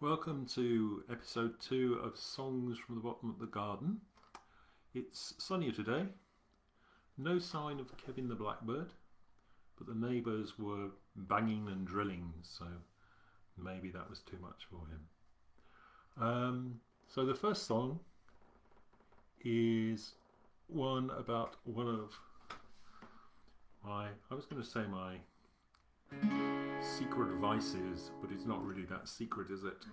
Welcome to episode 2 of Songs from the Bottom of the Garden. It's sunnier today. No sign of Kevin the Blackbird, but the neighbours were banging and drilling, so maybe that was too much for him. So the first song is one about one of my secret vices, but it's not really that secret, is it?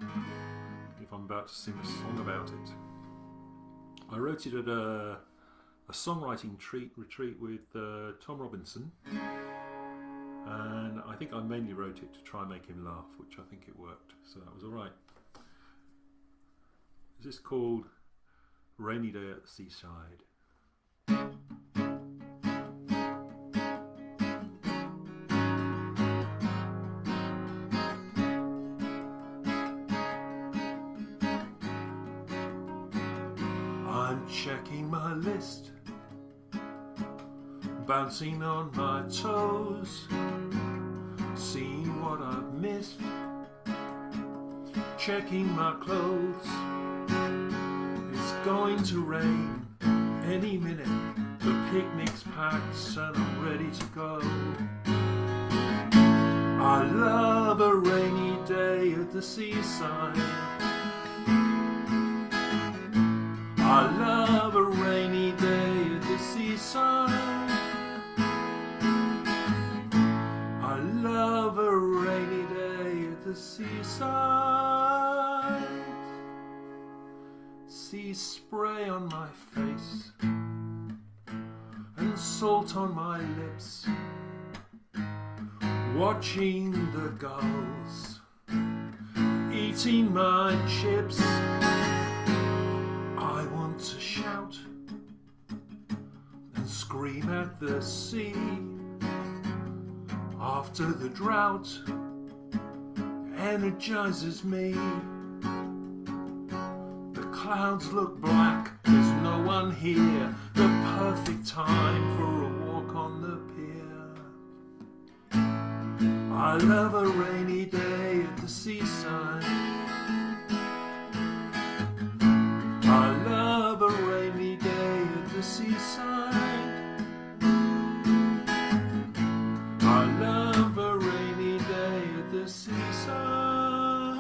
If I'm about to sing a song about it. I wrote it at a songwriting retreat with Tom Robinson, and I think I mainly wrote it to try and make him laugh, which I think it worked, so that was alright. This is called Rainy Day at the Seaside. I'm checking my list, bouncing on my toes, seeing what I've missed, checking my clothes. It's going to rain any minute, the picnic's packed and I'm ready to go. I love a rainy day at the seaside. I love a rainy day at the seaside. I love a rainy day at the seaside. Sea spray on my face and salt on my lips, watching the gulls eating my chips. To shout and scream at the sea after the drought energizes me. The clouds look black, there's no one here, the perfect time for a walk on the pier. I love a rainy day at the seaside. I love a rainy day at the seaside. I love a rainy day at the seaside.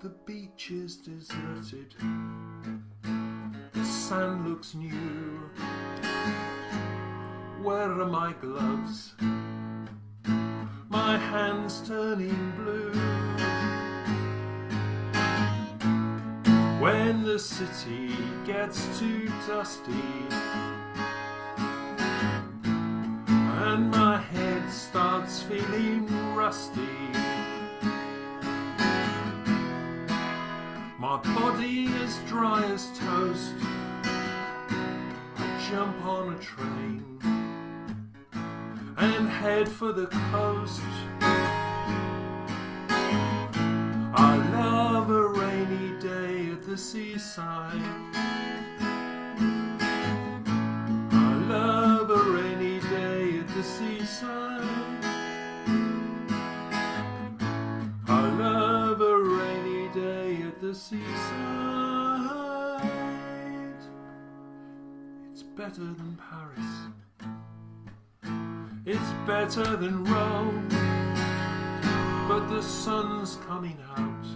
The beach is deserted, the sand looks new. Where are my gloves? My hands turning blue. When the city gets too dusty and my head starts feeling rusty, my body as dry as toast, I jump on a train and head for the coast. I love a rainy day at the seaside. I love a rainy day at the seaside. I love a rainy day at the seaside. It's better than Paris. It's better than Rome. But the sun's coming out.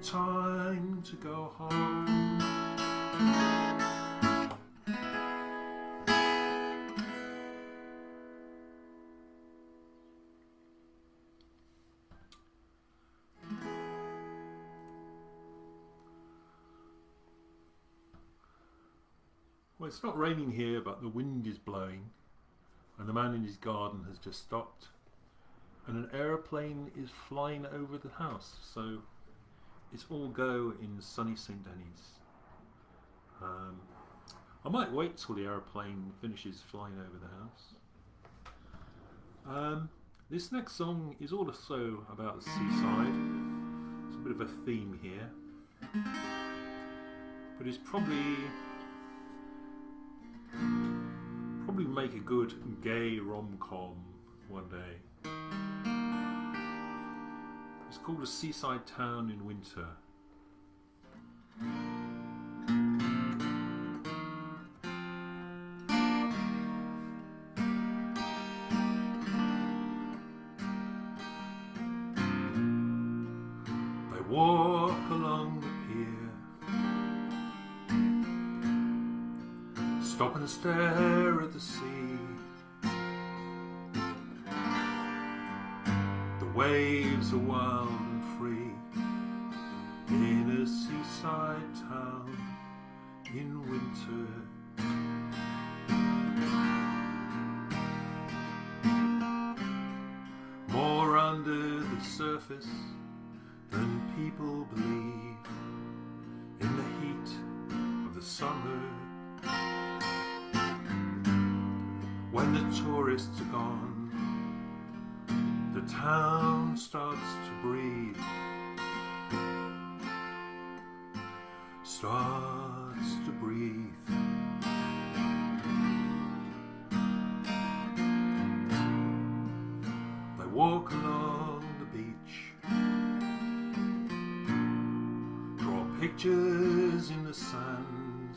Time to go home. Well, it's not raining here, but the wind is blowing, and the man in his garden has just stopped. And an aeroplane is flying over the house, so it's all go in sunny St. Denis. I might wait till the aeroplane finishes flying over the house. This next song is also about the seaside. It's a bit of a theme here, but it's probably make a good gay rom-com one day. called A Seaside Town in Winter. They walk along the pier, stop and stare at the sea. The waves are wild and free in a seaside town in winter. More under the surface than people believe in the heat of the summer. When the tourists are gone, the town starts to breathe, starts to breathe. They walk along the beach, draw pictures in the sand.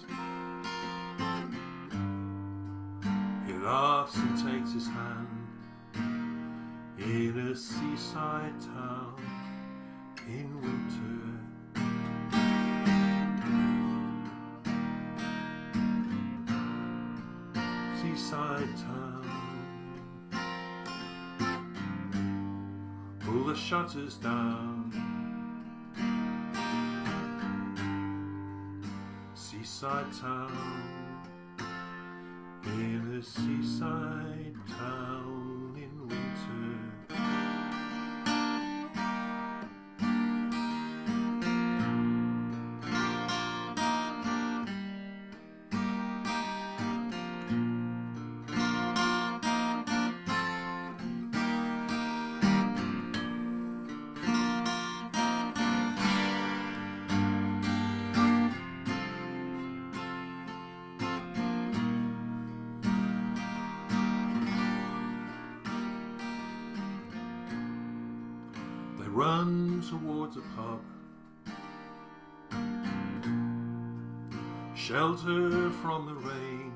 He laughs and takes his hand in a seaside town in winter. Seaside town, pull the shutters down. Seaside town, in a seaside town in winter. Run towards a pub, shelter from the rain,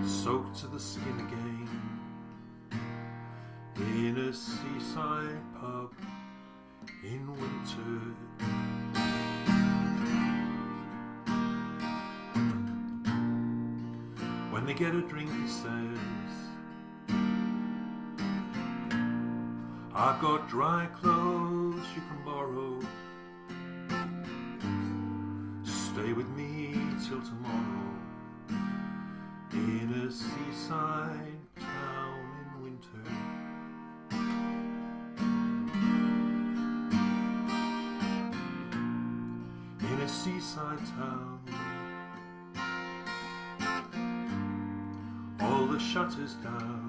soaked to the skin again, in a seaside pub in winter. When they get a drink, he says, I've got dry clothes you can borrow. Stay with me till tomorrow in a seaside town in winter. In a seaside town, all the shutters down.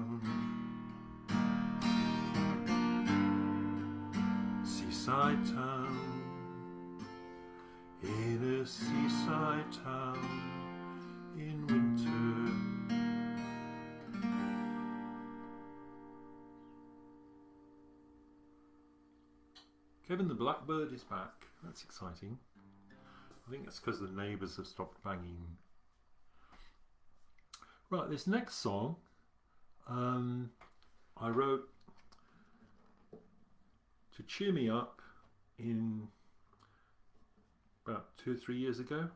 Seaside town, in a seaside town in winter. Kevin the Blackbird is back. That's exciting. I think that's because the neighbours have stopped banging. Right, this next song I wrote to cheer me up in about 2 or 3 years ago,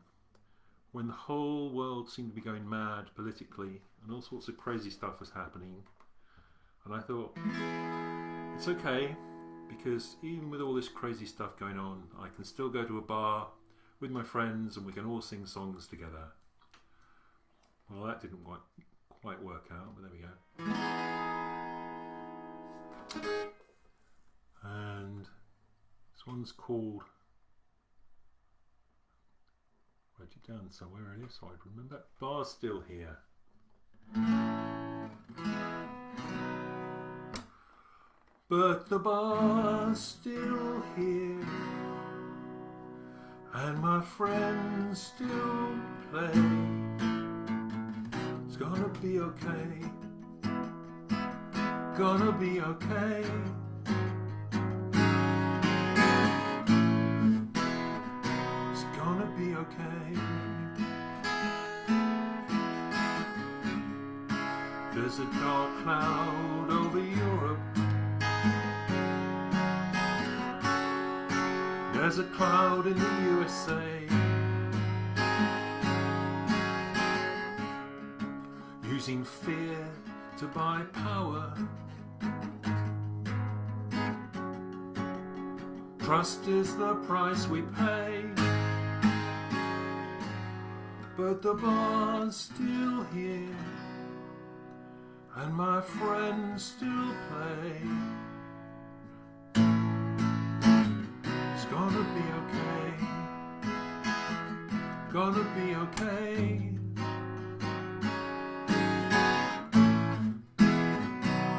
when the whole world seemed to be going mad politically and all sorts of crazy stuff was happening. And I thought, it's okay, because even with all this crazy stuff going on, I can still go to a bar with my friends and we can all sing songs together. Well, that didn't quite work out, but there we go. And this one's called, wrote it down somewhere earlier so I'd remember, Bar's Still Here. But the bar's still here, and my friends still play. It's gonna be okay, gonna be okay. It's gonna be okay. There's a dark cloud over Europe. There's a cloud in the USA. Using fear to buy power. Trust is the price we pay. But the bar's still here, and my friends still play. It's gonna be okay. Gonna be okay.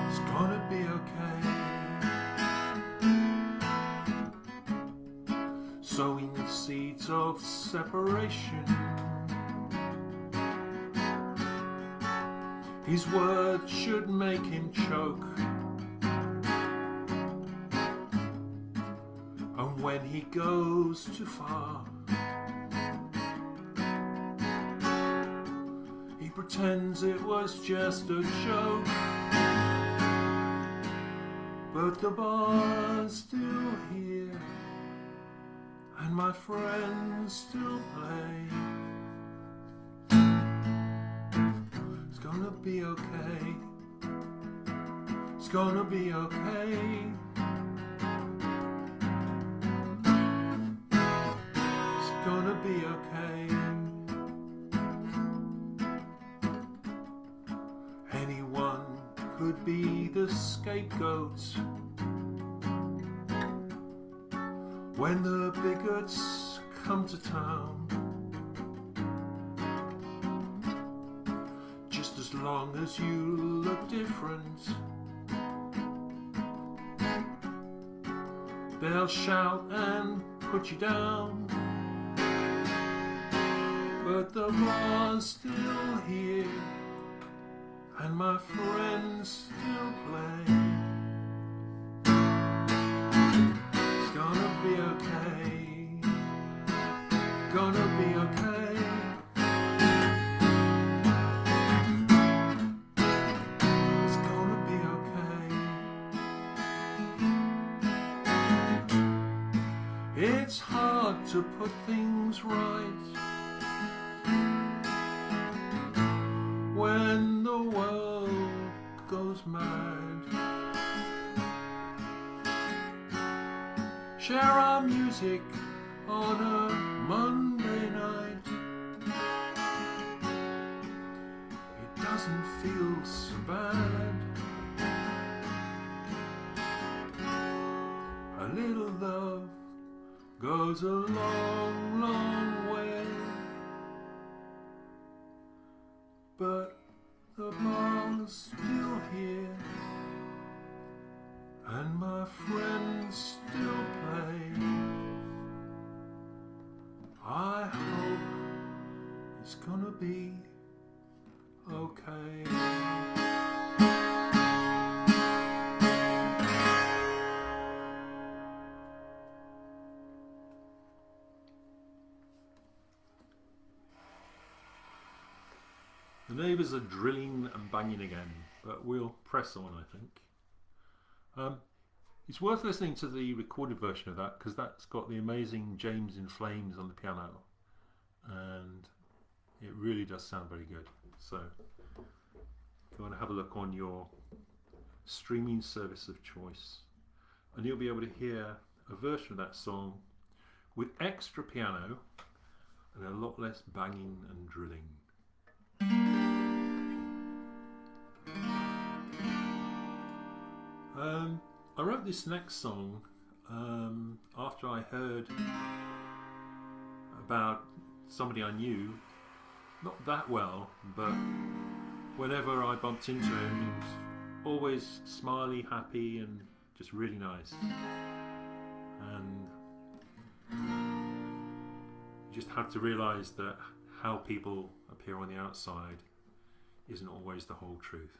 It's gonna be okay. Sowing the seeds of separation. His words should make him choke. And when he goes too far, he pretends it was just a joke. But the bar's still here, and my friends still play. It's gonna be okay. It's gonna be okay. It's gonna be okay. Anyone could be the scapegoat when the bigots come to town. Just as long as you look different, they'll shout and put you down. But the bar's still here, and my friends still play. It's gonna be okay. Gonna be okay. It's gonna be okay. It's hard to put things right when the world goes mad. Share our music on a Monday night. It doesn't feel so bad. A little love goes a long, long way. But the bar's still here, and my friends still play. I hope it's gonna be okay. The neighbours are drilling and banging again, but we'll press on, I think. It's worth listening to the recorded version of that, because that's got the amazing James in Flames on the piano, and it really does sound very good. So if you want to have a look on your streaming service of choice, and you'll be able to hear a version of that song with extra piano and a lot less banging and drilling. I wrote this next song after I heard about somebody I knew, not that well, but whenever I bumped into him, he was always smiley, happy, and just really nice. And you just have to realise that how people appear on the outside isn't always the whole truth.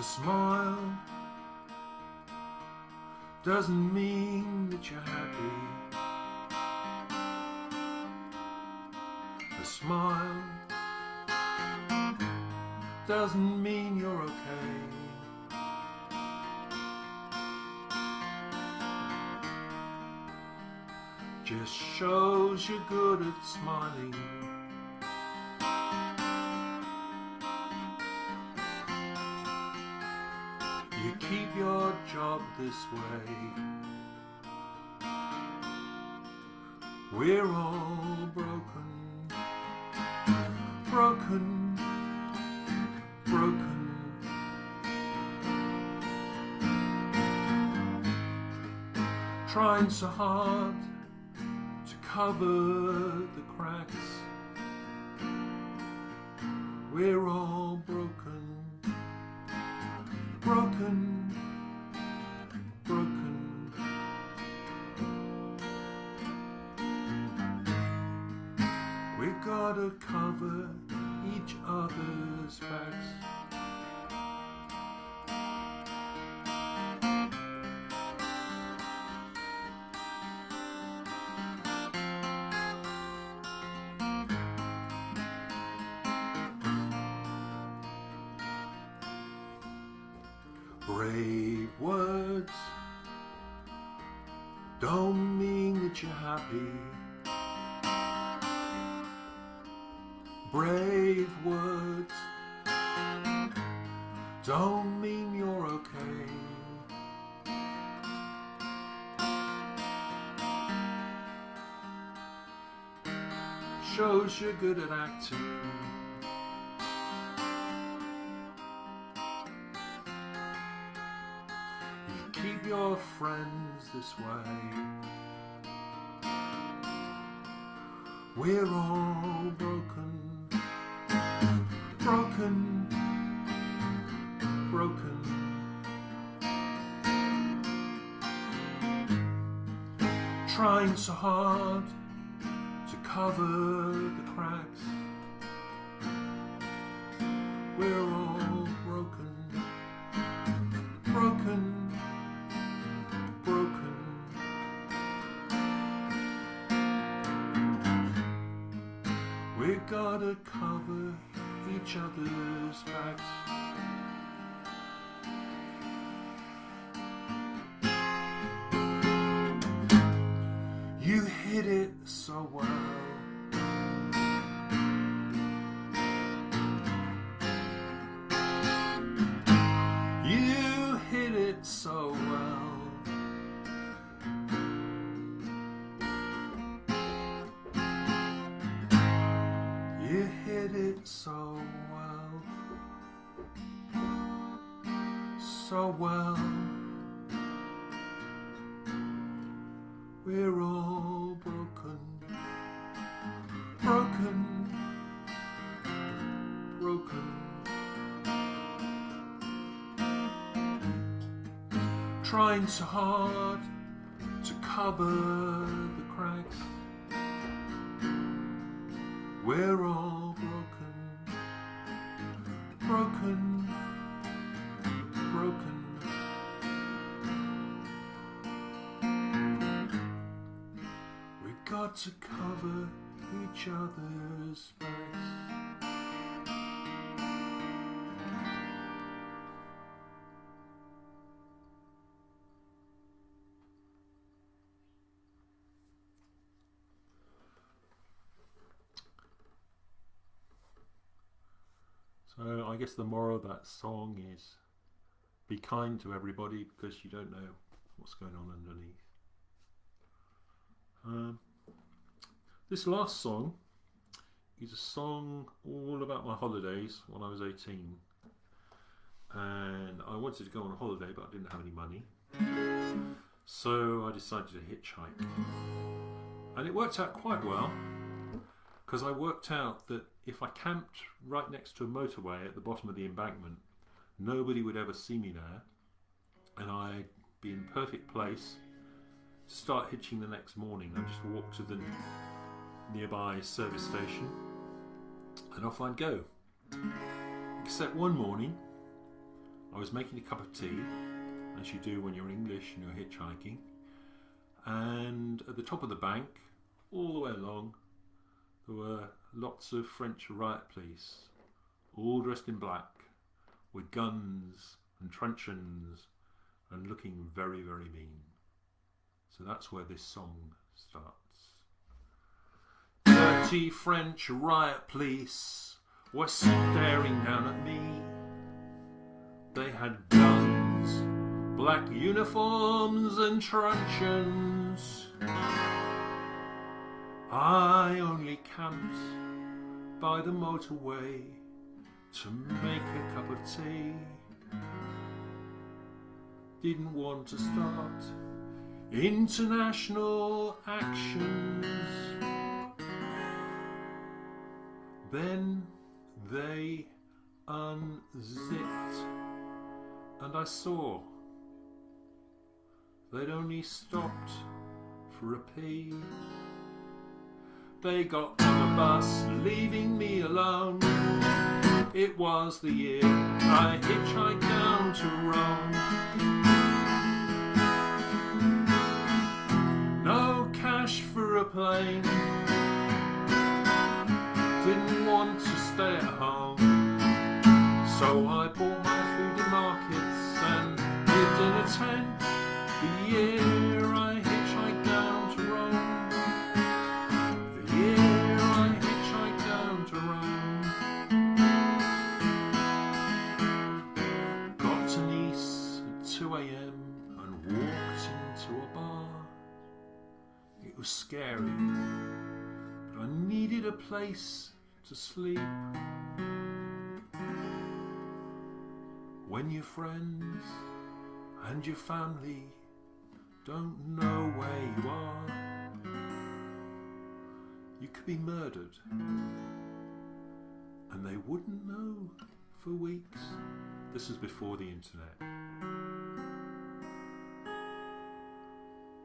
A smile doesn't mean that you're happy. A smile doesn't mean you're okay. Just shows you're good at smiling. You keep your job this way. We're all broken, broken, broken. Trying so hard to cover the cracks. We're all broken, broken, broken. We gotta cover each other's backs. Brave words don't mean that you're happy. Brave words don't mean you're okay. Shows you're good at acting. Keep your friends this way. We're all broken, broken, broken. Trying so hard to cover the cracks. We're all broken, broken, broken. We gotta cover each other's backs. You hit it so well. You hit it so well. You hit it so well, so well. We're all broken, broken, broken. Trying so hard to cover the cracks. We're all broken, broken, broken. We got to cover each other's backs. So I guess the moral of that song is be kind to everybody because you don't know what's going on underneath. This last song is a song all about my holidays when I was 18. And I wanted to go on a holiday but I didn't have any money. So I decided to hitchhike. And it worked out quite well because I worked out that if I camped right next to a motorway at the bottom of the embankment, nobody would ever see me there, and I'd be in perfect place to start hitching the next morning. I'd just walk to the nearby service station and off I'd go. Except one morning I was making a cup of tea, as you do when you're English and you're hitchhiking, and at the top of the bank, all the way along, there were lots of French riot police, all dressed in black, with guns and truncheons, and looking very, very mean. So that's where this song starts. 30 French riot police were staring down at me. They had guns, black uniforms and truncheons. I only camped by the motorway to make a cup of tea. Didn't want to start international actions. Then they unzipped and I saw they'd only stopped for a pee. They got on a bus, leaving me alone. It was the year I hitchhiked down to Rome. No cash for a plane, didn't want to stay at home, so I bought my food in markets and lived in a tent. The year I hitchhiked down to Rome. The year I hitchhiked down to Rome. Got to Nice at 2 a.m. and walked into a bar. It was scary, but I needed a place to sleep. When your friends and your family don't know where you are, you could be murdered and they wouldn't know for weeks. This is before the internet.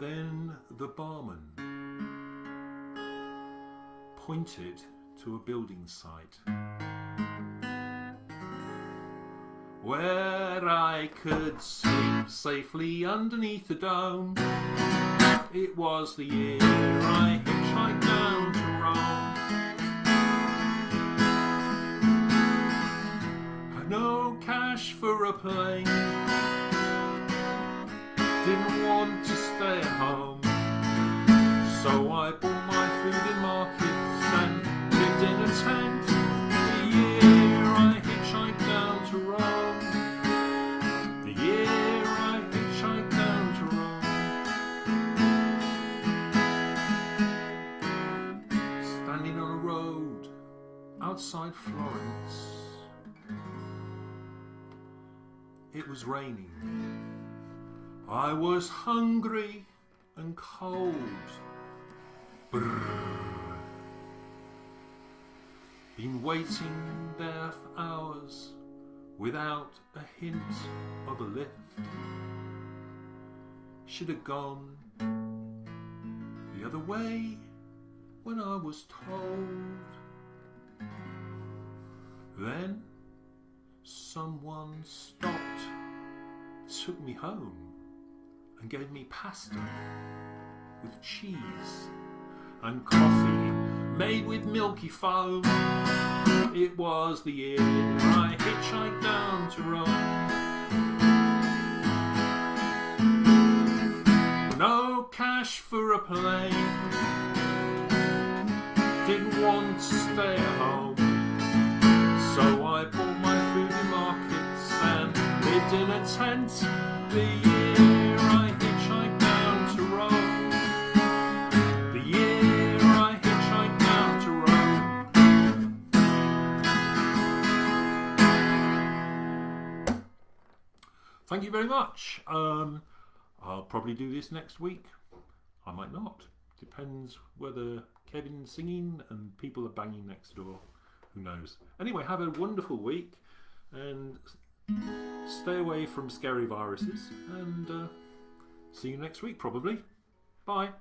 Then the barman pointed to a building site where I could sleep safely underneath the dome. It was the year I hitchhiked down to Rome. Had no cash for a plane, didn't want to stay at home, so I bought my food in markets and lived in a tent. The year I hitchhiked down to Rome. The year I hitchhiked down to Rome. Standing on a road outside Florence. It was raining. I was hungry and cold. Brrr. Been waiting there for hours without a hint of a lift. Should have gone the other way when I was told. Then someone stopped, took me home and gave me pasta with cheese and coffee made with milky foam. It was the year I hitchhiked down to Rome. No cash for a plane, didn't want to stay at home, so I bought my food in markets and lived in a tent. The year I hitchhiked down to Rome. The year I hitchhiked down to Rome. Thank you very much. I'll probably do this next week. I might not. Depends whether Kevin's singing and people are banging next door. Who knows? Anyway, have a wonderful week and stay away from scary viruses, and see you next week probably. Bye.